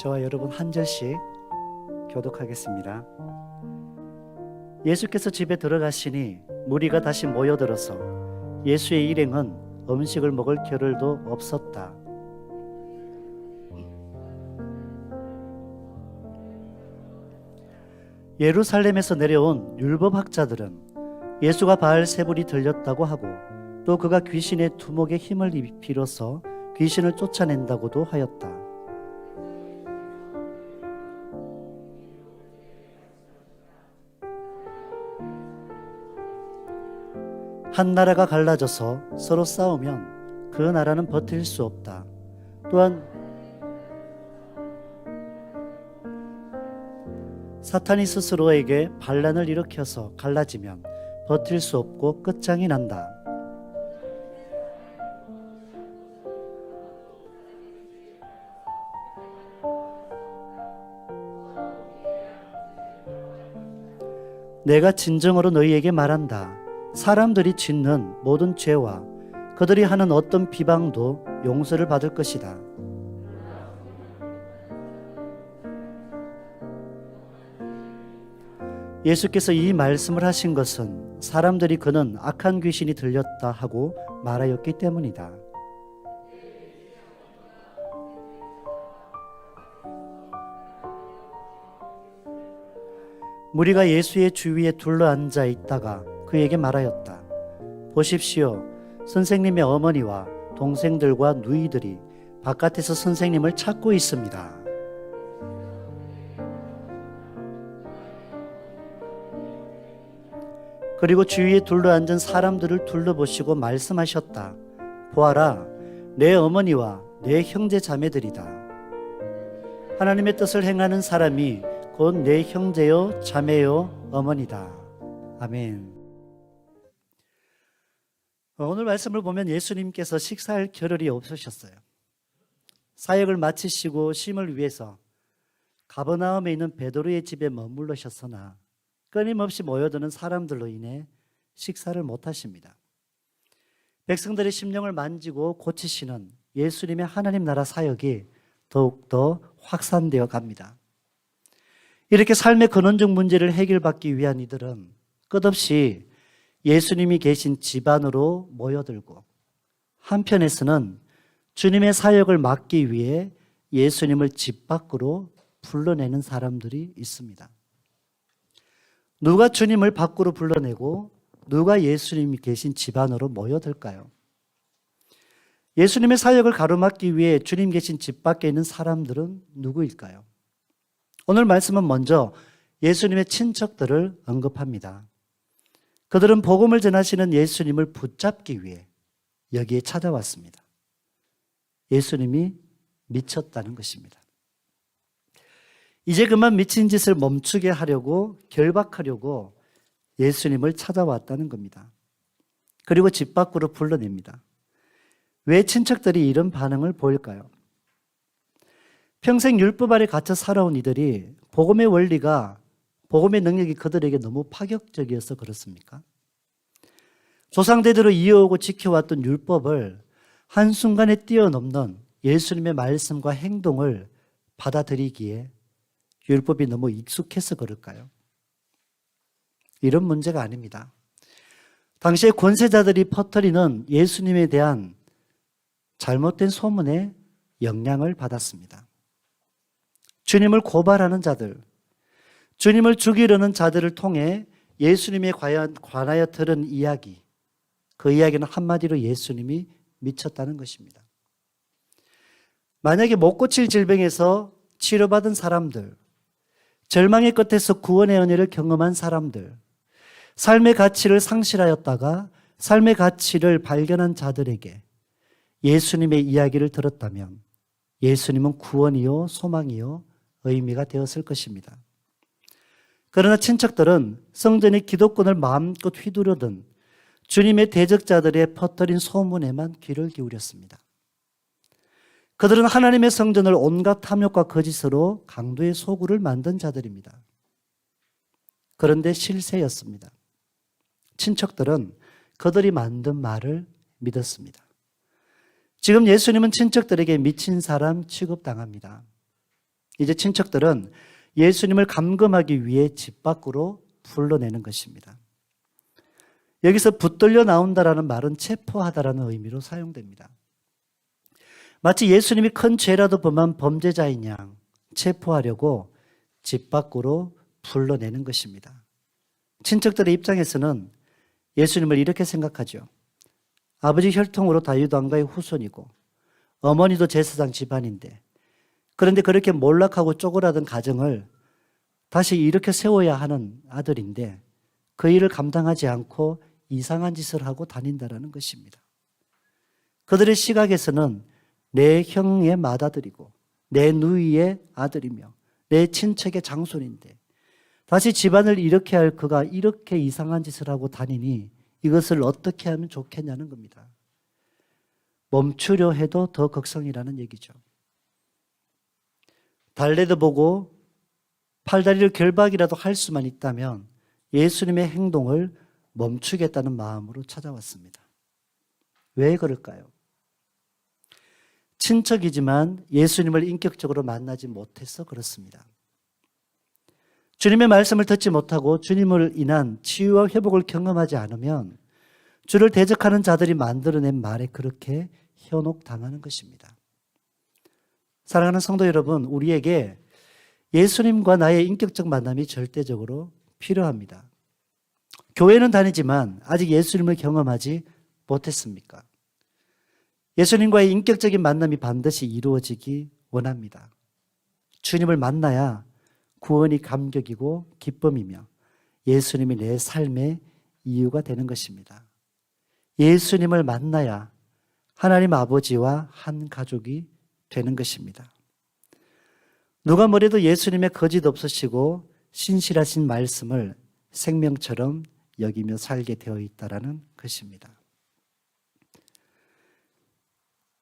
저와 여러분 한 절씩 교독하겠습니다. 예수께서 집에 들어가시니 무리가 다시 모여들어서 예수의 일행은 음식을 먹을 겨를도 없었다. 예루살렘에서 내려온 율법학자들은 예수가 바알세불이 들렸다고 하고 또 그가 귀신의 두목에 힘을 빌어서 귀신을 쫓아낸다고도 하였다. 한 나라가 갈라져서 서로 싸우면 그 나라는 버틸 수 없다. 또한 사탄이 스스로에게 반란을 일으켜서 갈라지면 버틸 수 없고 끝장이 난다. 내가 진정으로 너희에게 말한다. 사람들이 짓는 모든 죄와 그들이 하는 어떤 비방도 용서를 받을 것이다. 예수께서 이 말씀을 하신 것은 사람들이 그는 악한 귀신이 들렸다 하고 말하였기 때문이다. 무리가 예수의 주위에 둘러앉아 있다가 그에게 말하였다. 보십시오. 선생님의 어머니와 동생들과 누이들이 바깥에서 선생님을 찾고 있습니다. 그리고 주위에 둘러앉은 사람들을 둘러보시고 말씀하셨다. 보아라, 내 어머니와 내 형제 자매들이다. 하나님의 뜻을 행하는 사람이 곧 내 형제요 자매요 어머니다. 아멘. 오늘 말씀을 보면 예수님께서 식사할 겨를이 없으셨어요. 사역을 마치시고 쉼을 위해서 가버나움에 있는 베드로의 집에 머물러셨으나 끊임없이 모여드는 사람들로 인해 식사를 못하십니다. 백성들의 심령을 만지고 고치시는 예수님의 하나님 나라 사역이 더욱더 확산되어 갑니다. 이렇게 삶의 근원적 문제를 해결받기 위한 이들은 끝없이 예수님이 계신 집 안으로 모여들고 한편에서는 주님의 사역을 막기 위해 예수님을 집 밖으로 불러내는 사람들이 있습니다. 누가 주님을 밖으로 불러내고 누가 예수님이 계신 집 안으로 모여들까요? 예수님의 사역을 가로막기 위해 주님 계신 집 밖에 있는 사람들은 누구일까요? 오늘 말씀은 먼저 예수님의 친척들을 언급합니다. 그들은 복음을 전하시는 예수님을 붙잡기 위해 여기에 찾아왔습니다. 예수님이 미쳤다는 것입니다. 이제 그만 미친 짓을 멈추게 하려고 결박하려고 예수님을 찾아왔다는 겁니다. 그리고 집 밖으로 불러냅니다. 왜 친척들이 이런 반응을 보일까요? 평생 율법 아래 갇혀 살아온 이들이 복음의 원리가 복음의 능력이 그들에게 너무 파격적이어서 그렇습니까? 조상대대로 이어오고 지켜왔던 율법을 한순간에 뛰어넘는 예수님의 말씀과 행동을 받아들이기에 율법이 너무 익숙해서 그럴까요? 이런 문제가 아닙니다. 당시에 권세자들이 퍼뜨리는 예수님에 대한 잘못된 소문에 영향을 받았습니다. 주님을 고발하는 자들, 주님을 죽이려는 자들을 통해 예수님에 관하여 들은 이야기, 그 이야기는 한마디로 예수님이 미쳤다는 것입니다. 만약에 못 고칠 질병에서 치료받은 사람들, 절망의 끝에서 구원의 은혜를 경험한 사람들, 삶의 가치를 상실하였다가 삶의 가치를 발견한 자들에게 예수님의 이야기를 들었다면 예수님은 구원이요 소망이요 의미가 되었을 것입니다. 그러나 친척들은 성전의 기득권을 마음껏 휘두르던 주님의 대적자들의 퍼뜨린 소문에만 귀를 기울였습니다. 그들은 하나님의 성전을 온갖 탐욕과 거짓으로 강도의 소굴을 만든 자들입니다. 그런데 실세였습니다. 친척들은 그들이 만든 말을 믿었습니다. 지금 예수님은 친척들에게 미친 사람 취급당합니다. 이제 친척들은 예수님을 감금하기 위해 집 밖으로 불러내는 것입니다. 여기서 붙들려 나온다라는 말은 체포하다라는 의미로 사용됩니다. 마치 예수님이 큰 죄라도 범한 범죄자인 양 체포하려고 집 밖으로 불러내는 것입니다. 친척들의 입장에서는 예수님을 이렇게 생각하죠. 아버지 혈통으로 다윗 왕가의 후손이고 어머니도 제사장 집안인데, 그런데 그렇게 몰락하고 쪼그라든 가정을 다시 이렇게 세워야 하는 아들인데 그 일을 감당하지 않고 이상한 짓을 하고 다닌다라는 것입니다. 그들의 시각에서는 내 형의 맏아들이고 내 누이의 아들이며 내 친척의 장손인데 다시 집안을 일으켜야 할 그가 이렇게 이상한 짓을 하고 다니니 이것을 어떻게 하면 좋겠냐는 겁니다. 멈추려 해도 더 극성이라는 얘기죠. 달래도 보고 팔다리를 결박이라도 할 수만 있다면 예수님의 행동을 멈추겠다는 마음으로 찾아왔습니다. 왜 그럴까요? 친척이지만 예수님을 인격적으로 만나지 못해서 그렇습니다. 주님의 말씀을 듣지 못하고 주님을 인한 치유와 회복을 경험하지 않으면 주를 대적하는 자들이 만들어낸 말에 그렇게 현혹당하는 것입니다. 사랑하는 성도 여러분, 우리에게 예수님과 나의 인격적 만남이 절대적으로 필요합니다. 교회는 다니지만 아직 예수님을 경험하지 못했습니까? 예수님과의 인격적인 만남이 반드시 이루어지기 원합니다. 주님을 만나야 구원이 감격이고 기쁨이며 예수님이 내 삶의 이유가 되는 것입니다. 예수님을 만나야 하나님 아버지와 한 가족이 되는 것입니다. 누가 뭐래도 예수님의 거짓 없으시고 신실하신 말씀을 생명처럼 여기며 살게 되어 있다라는 것입니다.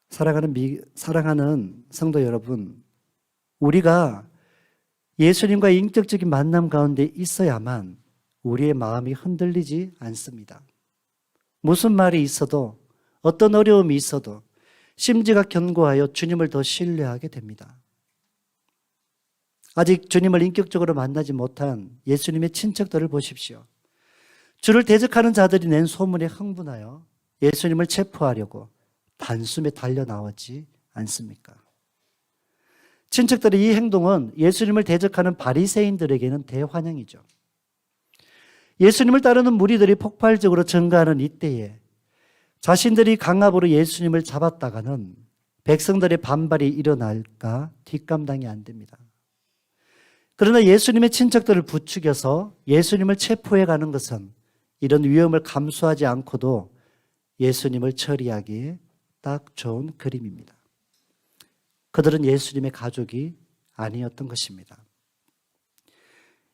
사랑하는 성도 여러분, 우리가 예수님과의 인격적인 만남 가운데 있어야만 우리의 마음이 흔들리지 않습니다. 무슨 말이 있어도 어떤 어려움이 있어도 심지가 견고하여 주님을 더 신뢰하게 됩니다. 아직 주님을 인격적으로 만나지 못한 예수님의 친척들을 보십시오. 주를 대적하는 자들이 낸 소문에 흥분하여 예수님을 체포하려고 단숨에 달려나왔지 않습니까? 친척들의 이 행동은 예수님을 대적하는 바리새인들에게는 대환영이죠. 예수님을 따르는 무리들이 폭발적으로 증가하는 이때에 자신들이 강압으로 예수님을 잡았다가는 백성들의 반발이 일어날까 뒷감당이 안 됩니다. 그러나 예수님의 친척들을 부추겨서 예수님을 체포해 가는 것은 이런 위험을 감수하지 않고도 예수님을 처리하기에 딱 좋은 그림입니다. 그들은 예수님의 가족이 아니었던 것입니다.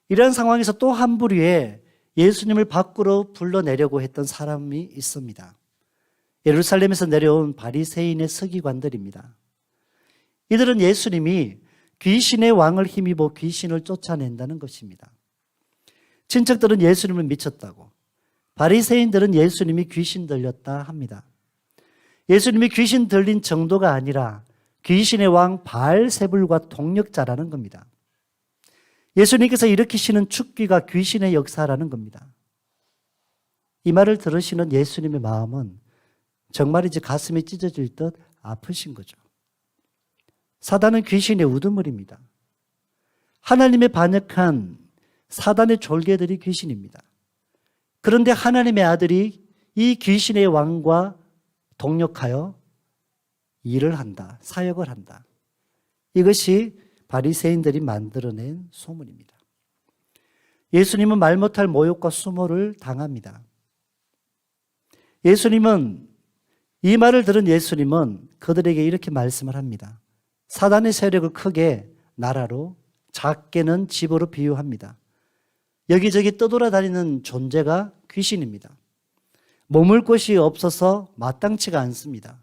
이러한 상황에서 또 한 부류의 예수님을 밖으로 불러내려고 했던 사람이 있습니다. 예루살렘에서 내려온 바리새인의 서기관들입니다. 이들은 예수님이 귀신의 왕을 힘입어 귀신을 쫓아낸다는 것입니다. 친척들은 예수님을 미쳤다고, 바리새인들은 예수님이 귀신 들렸다 합니다. 예수님이 귀신 들린 정도가 아니라 귀신의 왕 바알세불과 동력자라는 겁니다. 예수님께서 일으키시는 축기가 귀신의 역사라는 겁니다. 이 말을 들으시는 예수님의 마음은 정말이지 가슴이 찢어질 듯 아프신 거죠. 사단은 귀신의 우두머리입니다. 하나님의 반역한 사단의 졸개들이 귀신입니다. 그런데 하나님의 아들이 이 귀신의 왕과 동력하여 일을 한다, 사역을 한다. 이것이 바리새인들이 만들어낸 소문입니다. 예수님은 말 못할 모욕과 수모를 당합니다. 이 말을 들은 예수님은 그들에게 이렇게 말씀을 합니다. 사단의 세력을 크게 나라로, 작게는 집으로 비유합니다. 여기저기 떠돌아다니는 존재가 귀신입니다. 머물 곳이 없어서 마땅치가 않습니다.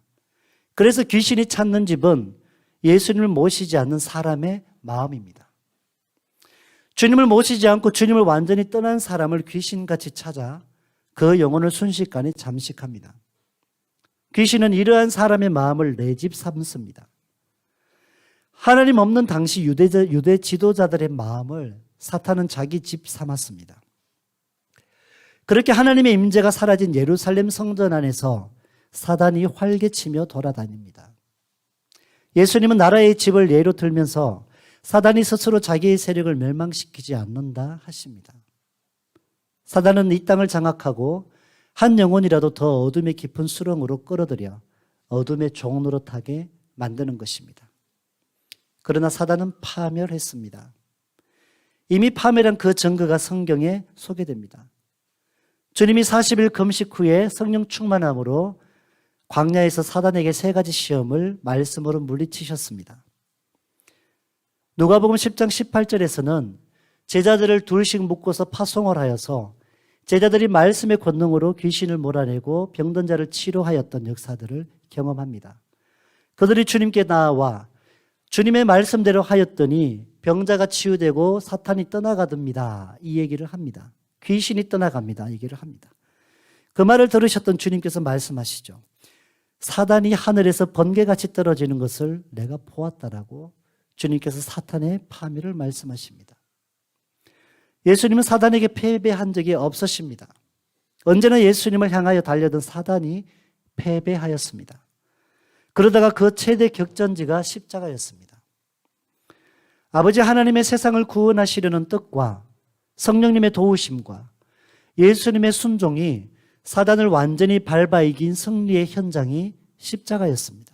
그래서 귀신이 찾는 집은 예수님을 모시지 않는 사람의 마음입니다. 주님을 모시지 않고 주님을 완전히 떠난 사람을 귀신같이 찾아 그 영혼을 순식간에 잠식합니다. 귀신은 이러한 사람의 마음을 내 집 삼습니다. 하나님 없는 당시 유대 지도자들의 마음을 사탄은 자기 집 삼았습니다. 그렇게 하나님의 임재가 사라진 예루살렘 성전 안에서 사단이 활개치며 돌아다닙니다. 예수님은 나라의 집을 예로 들면서 사단이 스스로 자기의 세력을 멸망시키지 않는다 하십니다. 사단은 이 땅을 장악하고 한 영혼이라도 더 어둠의 깊은 수렁으로 끌어들여 어둠의 종노릇하게 만드는 것입니다. 그러나 사단은 파멸했습니다. 이미 파멸한 그 증거가 성경에 소개됩니다. 주님이 40일 금식 후에 성령 충만함으로 광야에서 사단에게 3가지 시험을 말씀으로 물리치셨습니다. 누가복음 10장 18절에서는 제자들을 둘씩 묶어서 파송을 하여서 제자들이 말씀의 권능으로 귀신을 몰아내고 병든 자를 치료하였던 역사들을 경험합니다. 그들이 주님께 나와 주님의 말씀대로 하였더니 병자가 치유되고 사탄이 떠나가듭니다. 이 얘기를 합니다. 귀신이 떠나갑니다. 얘기를 합니다. 그 말을 들으셨던 주님께서 말씀하시죠. 사단이 하늘에서 번개같이 떨어지는 것을 내가 보았다라고 주님께서 사탄의 파멸을 말씀하십니다. 예수님은 사단에게 패배한 적이 없으십니다. 언제나 예수님을 향하여 달려든 사단이 패배하였습니다. 그러다가 그 최대 격전지가 십자가였습니다. 아버지 하나님의 세상을 구원하시려는 뜻과 성령님의 도우심과 예수님의 순종이 사단을 완전히 밟아 이긴 승리의 현장이 십자가였습니다.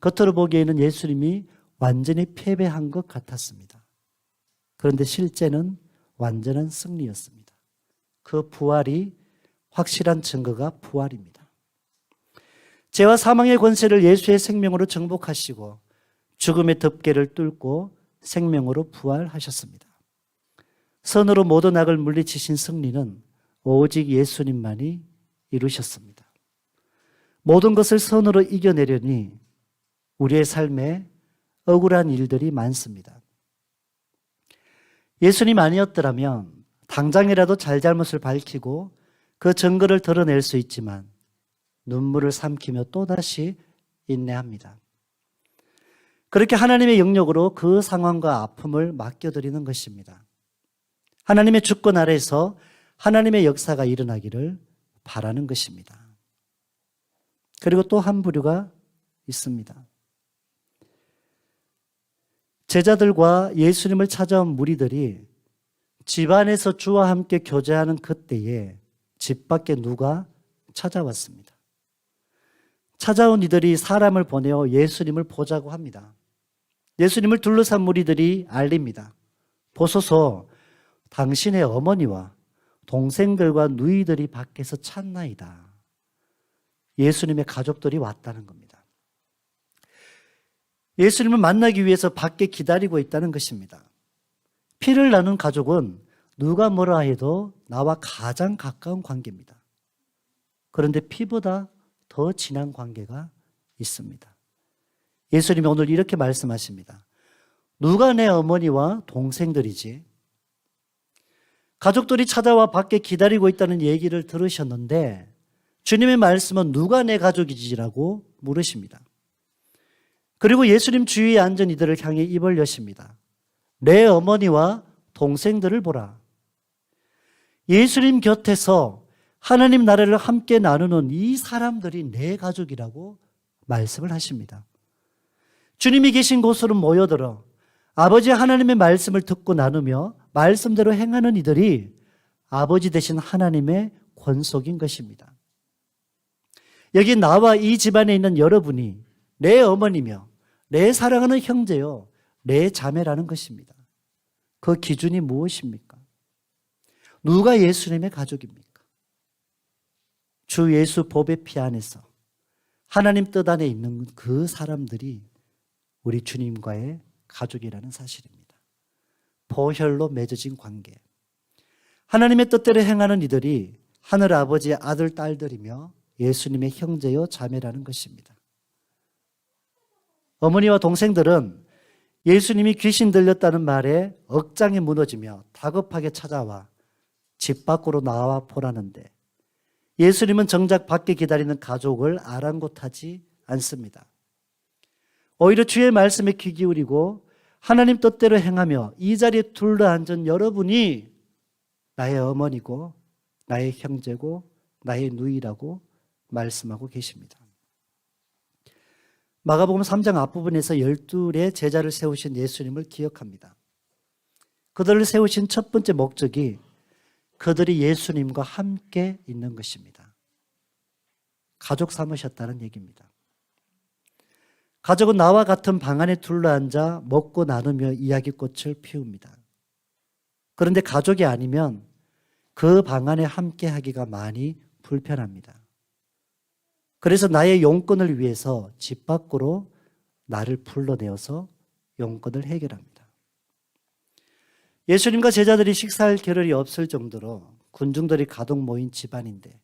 겉으로 보기에는 예수님이 완전히 패배한 것 같았습니다. 그런데 실제는 완전한 승리였습니다. 그 부활이 확실한 증거가 부활입니다. 죄와 사망의 권세를 예수의 생명으로 정복하시고 죽음의 덮개를 뚫고 생명으로 부활하셨습니다. 선으로 모든 악을 물리치신 승리는 오직 예수님만이 이루셨습니다. 모든 것을 선으로 이겨내려니 우리의 삶에 억울한 일들이 많습니다. 예수님 아니었더라면 당장이라도 잘잘못을 밝히고 그 증거를 드러낼 수 있지만 눈물을 삼키며 또다시 인내합니다. 그렇게 하나님의 영역으로 그 상황과 아픔을 맡겨드리는 것입니다. 하나님의 주권 아래에서 하나님의 역사가 일어나기를 바라는 것입니다. 그리고 또 한 부류가 있습니다. 제자들과 예수님을 찾아온 무리들이 집 안에서 주와 함께 교제하는 그때에 집 밖에 누가 찾아왔습니다. 찾아온 이들이 사람을 보내어 예수님을 보자고 합니다. 예수님을 둘러싼 무리들이 알립니다. 보소서, 당신의 어머니와 동생들과 누이들이 밖에서 찾나이다. 예수님의 가족들이 왔다는 겁니다. 예수님을 만나기 위해서 밖에 기다리고 있다는 것입니다. 피를 나눈 가족은 누가 뭐라 해도 나와 가장 가까운 관계입니다. 그런데 피보다 더 진한 관계가 있습니다. 예수님이 오늘 이렇게 말씀하십니다. 누가 내 어머니와 동생들이지? 가족들이 찾아와 밖에 기다리고 있다는 얘기를 들으셨는데 주님의 말씀은 누가 내 가족이지라고 물으십니다. 그리고 예수님 주위에 앉은 이들을 향해 입을 여십니다. 내 어머니와 동생들을 보라. 예수님 곁에서 하나님 나라를 함께 나누는 이 사람들이 내 가족이라고 말씀을 하십니다. 주님이 계신 곳으로 모여들어 아버지 하나님의 말씀을 듣고 나누며 말씀대로 행하는 이들이 아버지 되신 하나님의 권속인 것입니다. 여기 나와 이 집안에 있는 여러분이 내 어머니며 내 사랑하는 형제요, 내 자매라는 것입니다. 그 기준이 무엇입니까? 누가 예수님의 가족입니까? 주 예수 보배 피 안에서 하나님 뜻 안에 있는 그 사람들이 우리 주님과의 가족이라는 사실입니다. 보혈로 맺어진 관계. 하나님의 뜻대로 행하는 이들이 하늘 아버지의 아들, 딸들이며 예수님의 형제요, 자매라는 것입니다. 어머니와 동생들은 예수님이 귀신 들렸다는 말에 억장이 무너지며 다급하게 찾아와 집 밖으로 나와 보라는데 예수님은 정작 밖에 기다리는 가족을 아랑곳하지 않습니다. 오히려 주의 말씀에 귀 기울이고 하나님 뜻대로 행하며 이 자리에 둘러앉은 여러분이 나의 어머니고 나의 형제고 나의 누이라고 말씀하고 계십니다. 마가복음 3장 앞부분에서 12의 제자를 세우신 예수님을 기억합니다. 그들을 세우신 첫 번째 목적이 그들이 예수님과 함께 있는 것입니다. 가족 삼으셨다는 얘기입니다. 가족은 나와 같은 방 안에 둘러앉아 먹고 나누며 이야기꽃을 피웁니다. 그런데 가족이 아니면 그 방 안에 함께 하기가 많이 불편합니다. 그래서 나의 용건을 위해서 집 밖으로 나를 불러내어서 용건을 해결합니다. 예수님과 제자들이 식사할 겨를이 없을 정도로 군중들이 가득 모인 집안인데,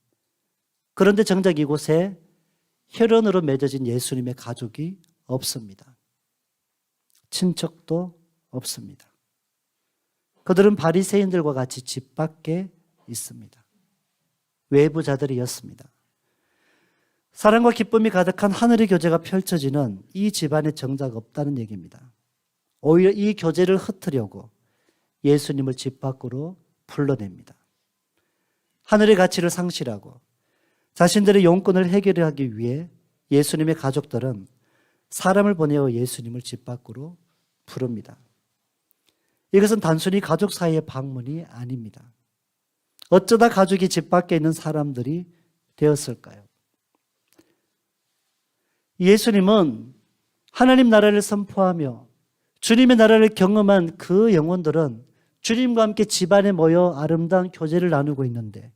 그런데 정작 이곳에 혈연으로 맺어진 예수님의 가족이 없습니다. 친척도 없습니다. 그들은 바리새인들과 같이 집 밖에 있습니다. 외부자들이었습니다. 사랑과 기쁨이 가득한 하늘의 교제가 펼쳐지는 이 집안에 정작 없다는 얘기입니다. 오히려 이 교제를 흩으려고 예수님을 집 밖으로 불러냅니다. 하늘의 가치를 상실하고 자신들의 용건을 해결하기 위해 예수님의 가족들은 사람을 보내어 예수님을 집 밖으로 부릅니다. 이것은 단순히 가족 사이의 방문이 아닙니다. 어쩌다 가족이 집 밖에 있는 사람들이 되었을까요? 예수님은 하나님 나라를 선포하며 주님의 나라를 경험한 그 영혼들은 주님과 함께 집안에 모여 아름다운 교제를 나누고 있는데,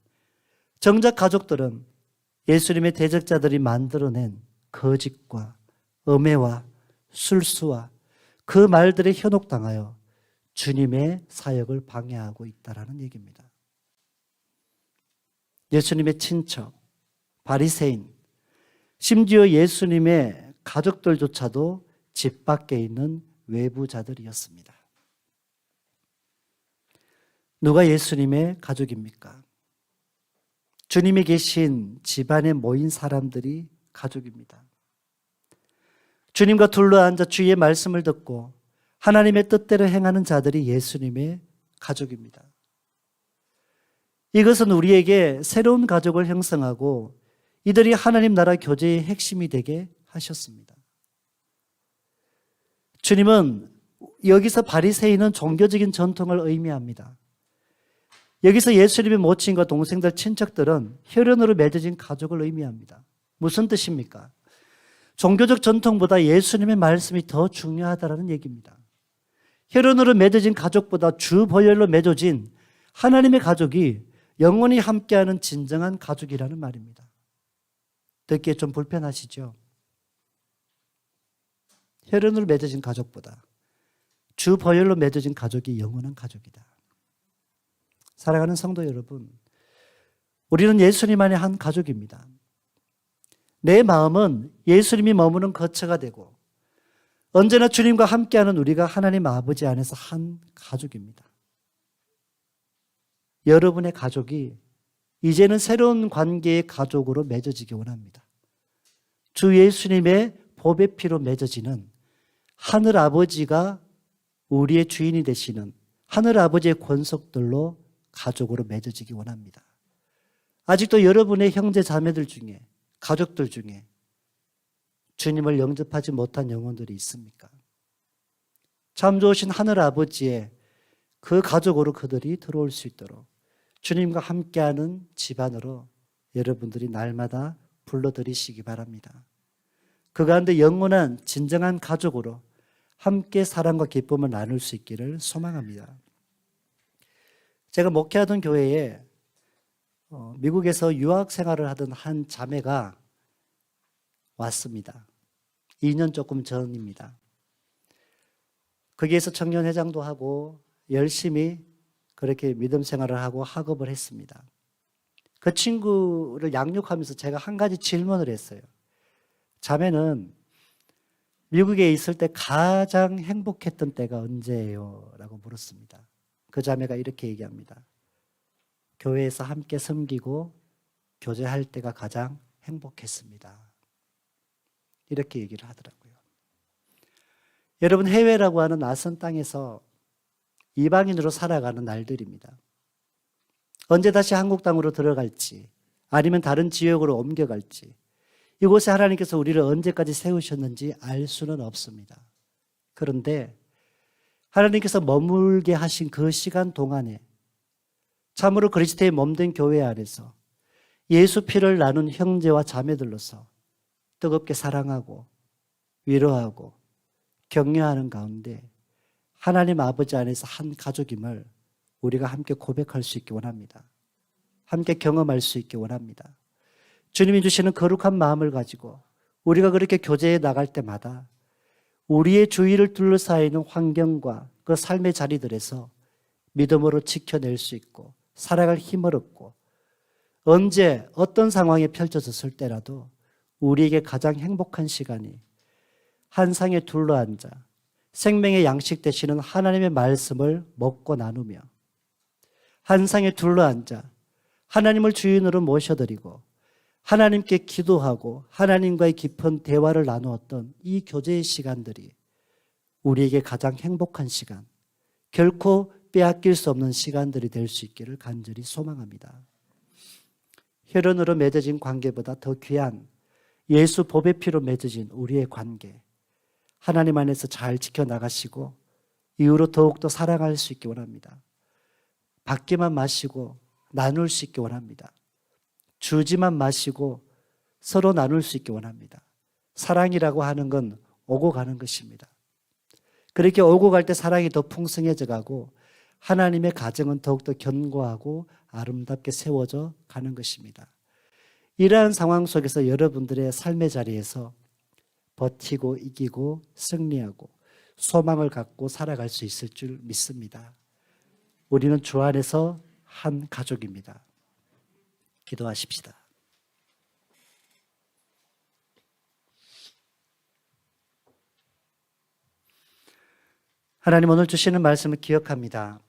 정작 가족들은 예수님의 대적자들이 만들어낸 거짓과 음해와 술수와 그 말들에 현혹당하여 주님의 사역을 방해하고 있다는 얘기입니다. 예수님의 친척, 바리새인, 심지어 예수님의 가족들조차도 집 밖에 있는 외부자들이었습니다. 누가 예수님의 가족입니까? 주님이 계신 집안에 모인 사람들이 가족입니다. 주님과 둘러앉아 주의 말씀을 듣고 하나님의 뜻대로 행하는 자들이 예수님의 가족입니다. 이것은 우리에게 새로운 가족을 형성하고 이들이 하나님 나라 교제의 핵심이 되게 하셨습니다. 주님은 여기서 바리새인은 종교적인 전통을 의미합니다. 여기서 예수님의 모친과 동생들, 친척들은 혈연으로 맺어진 가족을 의미합니다. 무슨 뜻입니까? 종교적 전통보다 예수님의 말씀이 더 중요하다는 얘기입니다. 혈연으로 맺어진 가족보다 주보혈로 맺어진 하나님의 가족이 영원히 함께하는 진정한 가족이라는 말입니다. 듣기에 좀 불편하시죠? 혈연으로 맺어진 가족보다 주보혈로 맺어진 가족이 영원한 가족이다. 사랑하는 성도 여러분, 우리는 예수님 안에 한 가족입니다. 내 마음은 예수님이 머무는 거처가 되고 언제나 주님과 함께하는 우리가 하나님 아버지 안에서 한 가족입니다. 여러분의 가족이 이제는 새로운 관계의 가족으로 맺어지기 원합니다. 주 예수님의 보배 피로 맺어지는 하늘 아버지가 우리의 주인이 되시는 하늘 아버지의 권속들로 가족으로 맺어지기 원합니다. 아직도 여러분의 형제 자매들 중에, 가족들 중에 주님을 영접하지 못한 영혼들이 있습니까? 참 좋으신 하늘 아버지의 그 가족으로 그들이 들어올 수 있도록 주님과 함께하는 집안으로 여러분들이 날마다 불러들이시기 바랍니다. 그 가운데 영원한 진정한 가족으로 함께 사랑과 기쁨을 나눌 수 있기를 소망합니다. 제가 목회하던 교회에 미국에서 유학 생활을 하던 한 자매가 왔습니다. 2년 조금 전입니다. 거기에서 청년회장도 하고 열심히 그렇게 믿음 생활을 하고 학업을 했습니다. 그 친구를 양육하면서 제가 한 가지 질문을 했어요. 자매는 미국에 있을 때 가장 행복했던 때가 언제예요? 라고 물었습니다. 그 자매가 이렇게 얘기합니다. 교회에서 함께 섬기고 교제할 때가 가장 행복했습니다. 이렇게 얘기를 하더라고요. 여러분, 해외라고 하는 낯선 땅에서 이방인으로 살아가는 날들입니다. 언제 다시 한국 땅으로 들어갈지 아니면 다른 지역으로 옮겨갈지 이곳에 하나님께서 우리를 언제까지 세우셨는지 알 수는 없습니다. 그런데 하나님께서 머물게 하신 그 시간 동안에 참으로 그리스도의 몸된 교회 안에서 예수 피를 나눈 형제와 자매들로서 뜨겁게 사랑하고 위로하고 격려하는 가운데 하나님 아버지 안에서 한 가족임을 우리가 함께 고백할 수 있기 원합니다. 함께 경험할 수 있기 원합니다. 주님이 주시는 거룩한 마음을 가지고 우리가 그렇게 교제해 나갈 때마다 우리의 주위를 둘러싸여 있는 환경과 그 삶의 자리들에서 믿음으로 지켜낼 수 있고 살아갈 힘을 얻고 언제 어떤 상황이 펼쳐졌을 때라도 우리에게 가장 행복한 시간이 한 상에 둘러앉아 생명의 양식 되시는 하나님의 말씀을 먹고 나누며 한 상에 둘러앉아 하나님을 주인으로 모셔드리고 하나님께 기도하고 하나님과의 깊은 대화를 나누었던 이 교제의 시간들이 우리에게 가장 행복한 시간, 결코 빼앗길 수 없는 시간들이 될 수 있기를 간절히 소망합니다. 혈연으로 맺어진 관계보다 더 귀한 예수 보배 피로 맺어진 우리의 관계, 하나님 안에서 잘 지켜나가시고 이후로 더욱더 사랑할 수 있기 원합니다. 받기만 마시고 나눌 수 있기 원합니다. 주지만 마시고 서로 나눌 수 있기 원합니다. 사랑이라고 하는 건 오고 가는 것입니다. 그렇게 오고 갈 때 사랑이 더 풍성해져 가고 하나님의 가정은 더욱더 견고하고 아름답게 세워져 가는 것입니다. 이러한 상황 속에서 여러분들의 삶의 자리에서 버티고 이기고 승리하고 소망을 갖고 살아갈 수 있을 줄 믿습니다. 우리는 주 안에서 한 가족입니다. 기도하십시다. 하나님, 오늘 주시는 말씀을 기억합니다.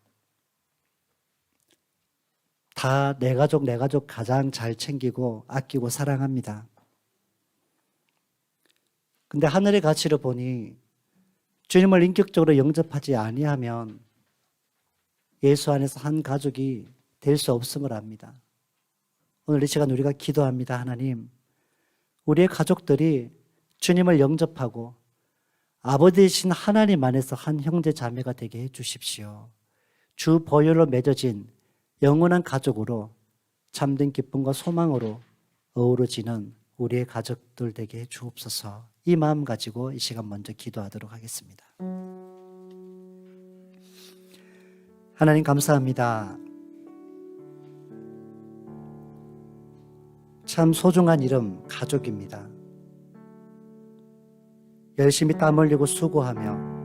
다 내 가족 가장 잘 챙기고 아끼고 사랑합니다. 근데 하늘의 가치를 보니 주님을 인격적으로 영접하지 아니하면 예수 안에서 한 가족이 될 수 없음을 압니다. 오늘 이 시간 우리가 기도합니다. 하나님, 우리의 가족들이 주님을 영접하고 아버지이신 하나님 안에서 한 형제 자매가 되게 해 주십시오. 주 보혈로 맺어진 영원한 가족으로 참된 기쁨과 소망으로 어우러지는 우리의 가족들 되게 해 주옵소서. 이 마음 가지고 이 시간 먼저 기도하도록 하겠습니다. 하나님 감사합니다. 참 소중한 이름 가족입니다. 열심히 땀 흘리고 수고하며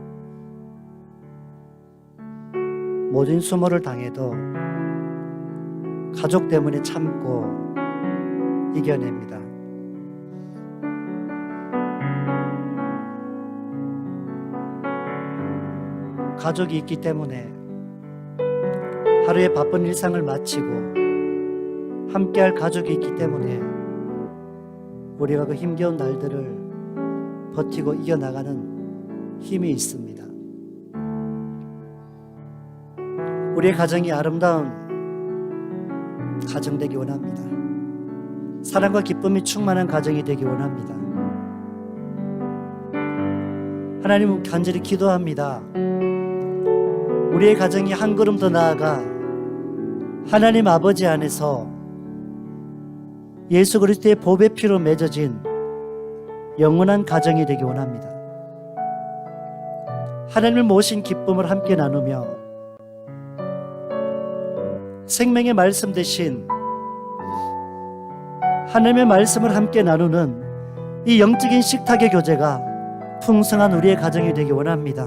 모진 수모를 당해도 가족 때문에 참고 이겨냅니다. 가족이 있기 때문에 하루의 바쁜 일상을 마치고 함께할 가족이 있기 때문에 우리가 그 힘겨운 날들을 버티고 이겨나가는 힘이 있습니다. 우리의 가정이 아름다운 가정 되기 원합니다. 사랑과 기쁨이 충만한 가정이 되기 원합니다. 하나님, 간절히 기도합니다. 우리의 가정이 한 걸음 더 나아가 하나님 아버지 안에서 예수 그리스도의 보배 피로 맺어진 영원한 가정이 되기 원합니다. 하나님을 모신 기쁨을 함께 나누며 생명의 말씀 대신 하나님의 말씀을 함께 나누는 이 영적인 식탁의 교제가 풍성한 우리의 가정이 되기 원합니다.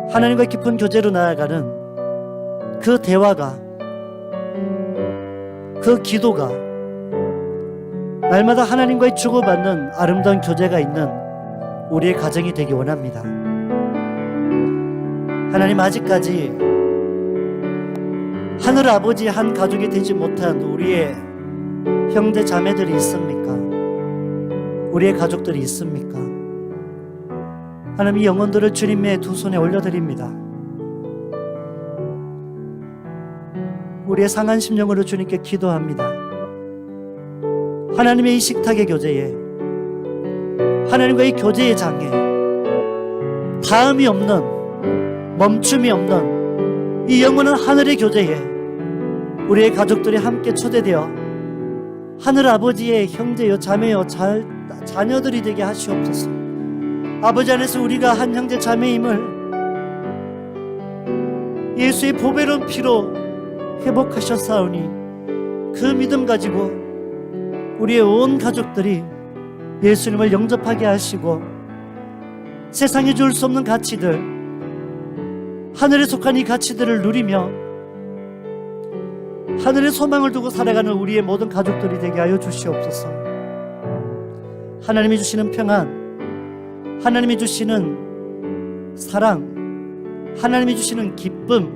하나님과 깊은 교제로 나아가는 그 대화가, 그 기도가 날마다 하나님과의 주고받는 아름다운 교제가 있는 우리의 가정이 되기 원합니다. 하나님, 아직까지 하늘 아버지의 한 가족이 되지 못한 우리의 형제 자매들이 있습니까? 우리의 가족들이 있습니까? 하나님, 이 영혼들을 주님의 두 손에 올려드립니다. 우리의 상한 심령으로 주님께 기도합니다. 하나님의 이 식탁의 교제에, 하나님과의 교제의 장에 다음이 없는, 멈춤이 없는 이 영원한 하늘의 교제에 우리의 가족들이 함께 초대되어 하늘 아버지의 형제요 자매요 자녀들이 되게 하시옵소서. 아버지 안에서 우리가 한 형제 자매임을 예수의 보배로운 피로 회복하셨사오니 그 믿음 가지고 우리의 온 가족들이 예수님을 영접하게 하시고 세상에 줄 수 없는 가치들, 하늘에 속한 이 가치들을 누리며 하늘의 소망을 두고 살아가는 우리의 모든 가족들이 되게 하여 주시옵소서. 하나님이 주시는 평안, 하나님이 주시는 사랑, 하나님이 주시는 기쁨,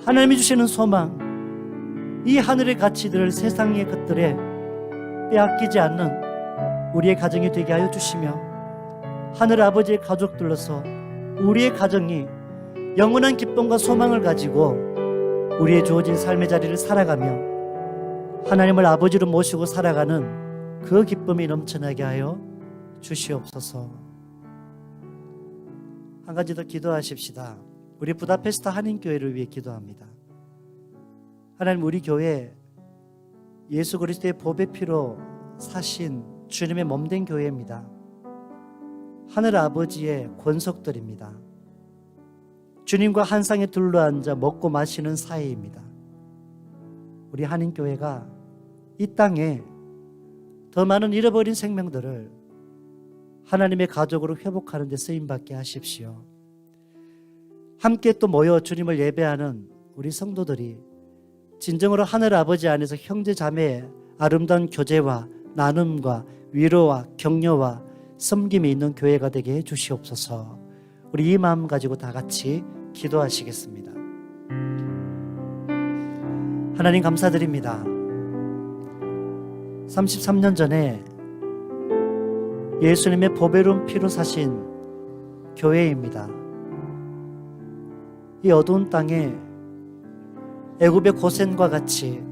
하나님이 주시는 소망, 이 하늘의 가치들을 세상의 것들에 빼앗기지 않는 우리의 가정이 되게 하여 주시며, 하늘 아버지의 가족들로서 우리의 가정이 영원한 기쁨과 소망을 가지고 우리의 주어진 삶의 자리를 살아가며 하나님을 아버지로 모시고 살아가는 그 기쁨이 넘쳐나게 하여 주시옵소서. 한 가지 더 기도하십시다. 우리 부다페스트 한인교회를 위해 기도합니다. 하나님, 우리 교회 예수 그리스도의 보배 피로 사신 주님의 몸된 교회입니다. 하늘 아버지의 권속들입니다. 주님과 한 상에 둘러앉아 먹고 마시는 사이입니다. 우리 한인교회가 이 땅에 더 많은 잃어버린 생명들을 하나님의 가족으로 회복하는 데 쓰임받게 하십시오. 함께 또 모여 주님을 예배하는 우리 성도들이 진정으로 하늘 아버지 안에서 형제 자매의 아름다운 교제와 나눔과 위로와 격려와 섬김이 있는 교회가 되게 해 주시옵소서. 우리 이 마음 가지고 다 같이 기도하시겠습니다. 하나님, 감사드립니다. 33년 전에 예수님의 보배로운 피로 사신 교회입니다. 이 어두운 땅에 애굽의 고센과 같이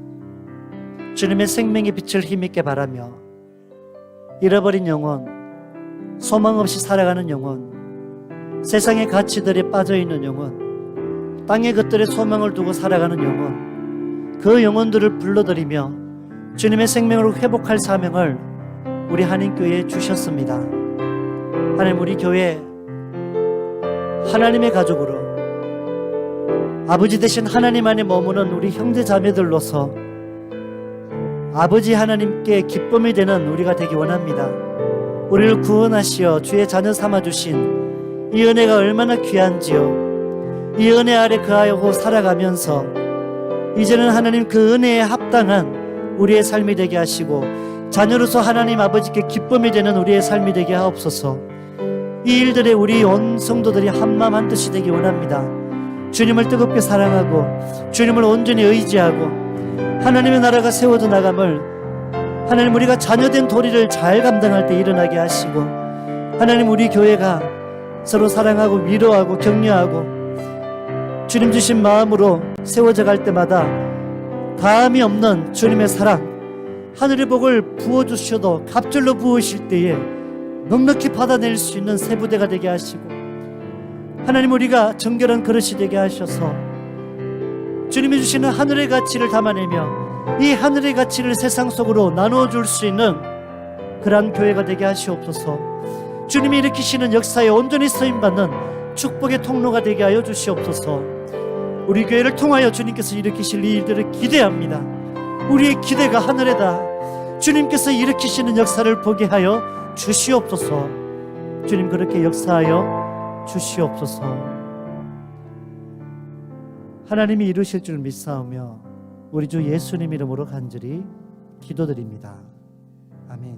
주님의 생명의 빛을 힘있게 바라며 잃어버린 영혼, 소망 없이 살아가는 영혼, 세상의 가치들에 빠져있는 영혼, 땅의 것들에 소망을 두고 살아가는 영혼, 그 영혼들을 불러들이며 주님의 생명을 회복할 사명을 우리 한인교회에 주셨습니다. 하나님, 우리 교회 하나님의 가족으로 아버지 대신 하나님 안에 머무는 우리 형제 자매들로서 아버지 하나님께 기쁨이 되는 우리가 되기 원합니다. 우리를 구원하시어 주의 자녀 삼아주신 이 은혜가 얼마나 귀한지요. 이 은혜 아래 거하고 살아가면서 이제는 하나님 그 은혜에 합당한 우리의 삶이 되게 하시고 자녀로서 하나님 아버지께 기쁨이 되는 우리의 삶이 되게 하옵소서. 이 일들에 우리 온 성도들이 한마음 한뜻이 되기 원합니다. 주님을 뜨겁게 사랑하고 주님을 온전히 의지하고 하나님의 나라가 세워져 나감을 하나님, 우리가 자녀된 도리를 잘 감당할 때 일어나게 하시고 하나님, 우리 교회가 서로 사랑하고 위로하고 격려하고 주님 주신 마음으로 세워져 갈 때마다 다함이 없는 주님의 사랑, 하늘의 복을 부어주셔도 갑절로 부으실 때에 넉넉히 받아낼 수 있는 새 부대가 되게 하시고 하나님, 우리가 정결한 그릇이 되게 하셔서 주님이 주시는 하늘의 가치를 담아내며 이 하늘의 가치를 세상 속으로 나누어 줄 수 있는 그러한 교회가 되게 하시옵소서. 주님이 일으키시는 역사에 온전히 쓰임받는 축복의 통로가 되게 하여 주시옵소서. 우리 교회를 통하여 주님께서 일으키실 이 일들을 기대합니다. 우리의 기대가 하늘에다. 주님께서 일으키시는 역사를 보게 하여 주시옵소서. 주님, 그렇게 역사하여 주시옵소서. 하나님이 이루실 줄 믿사오며 우리 주 예수님 이름으로 간절히 기도드립니다. 아멘.